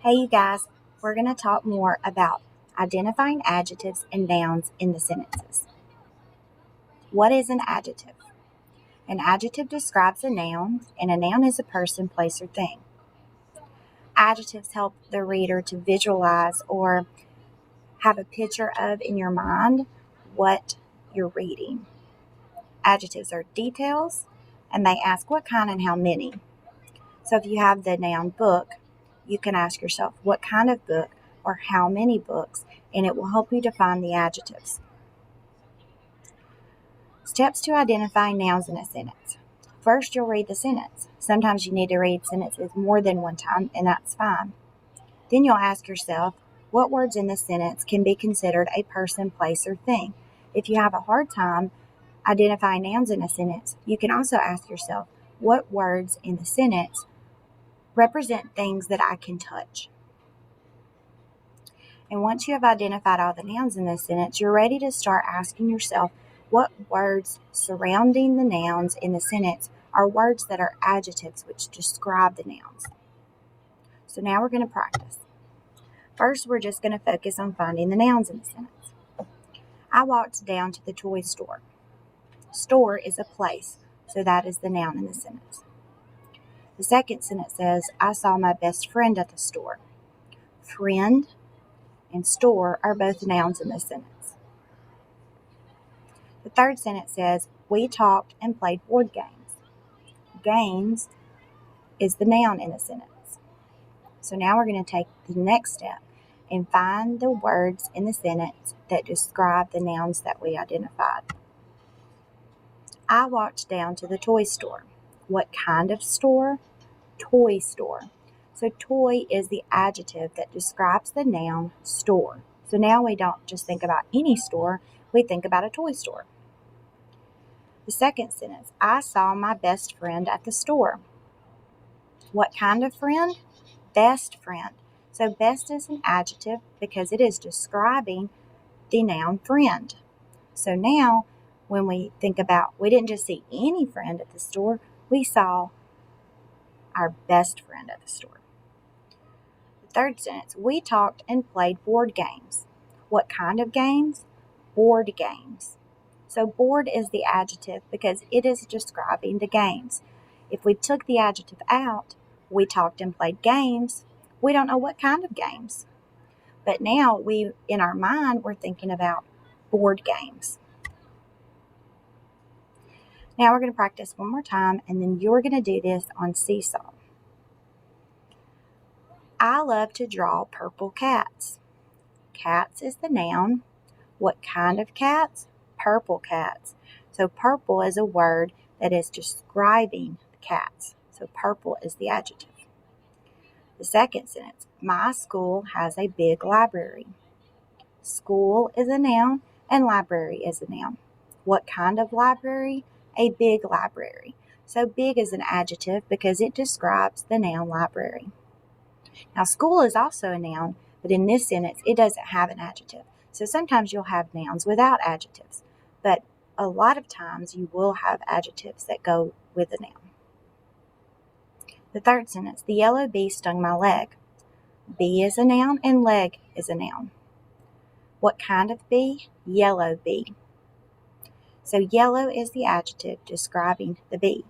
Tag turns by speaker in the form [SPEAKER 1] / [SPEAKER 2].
[SPEAKER 1] Hey, you guys, we're going to talk more about identifying adjectives and nouns in the sentences. What is an adjective? An adjective describes a noun, and a noun is a person, place, or thing. Adjectives help the reader to visualize or have a picture of in your mind what you're reading. Adjectives are details, and they ask what kind and how many. So if you have the noun book, you can ask yourself what kind of book or how many books, and it will help you define the adjectives. Steps to identifying nouns in a sentence. First, you'll read the sentence. Sometimes you need to read sentences more than one time, and that's fine. Then you'll ask yourself, what words in the sentence can be considered a person, place, or thing? If you have a hard time identifying nouns in a sentence, you can also ask yourself, what words in the sentence represent things that I can touch? And once you have identified all the nouns in this sentence, you're ready to start asking yourself what words surrounding the nouns in the sentence are words that are adjectives which describe the nouns. So now we're going to practice. First, we're just going to focus on finding the nouns in the sentence. I walked down to the toy store. Store is a place, so that is the noun in the sentence. The second sentence says, I saw my best friend at the store. Friend and store are both nouns in this sentence. The third sentence says, we talked and played board games. Games is the noun in the sentence. So now we're going to take the next step and find the words in the sentence that describe the nouns that we identified. I walked down to the toy store. What kind of store? Toy store. So toy is the adjective that describes the noun store. So now we don't just think about any store, we think about a toy store. The second sentence, I saw my best friend at the store. What kind of friend? Best friend. So best is an adjective because it is describing the noun friend. So now when we think about, we didn't just see any friend at the store, we saw our best friend at the store. The third sentence, we talked and played board games. What kind of games? Board games. So board is the adjective because it is describing the games. If we took the adjective out, we talked and played games, we don't know what kind of games. But now in our mind, we're thinking about board games. Now we're going to practice one more time, and then you're going to do this on seesaw. I love to draw purple cats. Cats is the noun. What kind of cats? Purple cats. So purple is a word that is describing cats. So purple is the adjective. The second sentence, my school has a big library. School is a noun and library is a noun. What kind of library? A big library. So big is an adjective because it describes the noun library. Now school is also a noun, but in this sentence it doesn't have an adjective. So sometimes you'll have nouns without adjectives, but a lot of times you will have adjectives that go with a noun. The third sentence, the yellow bee stung my leg. Bee is a noun and leg is a noun. What kind of bee? Yellow bee. So yellow is the adjective describing the bee.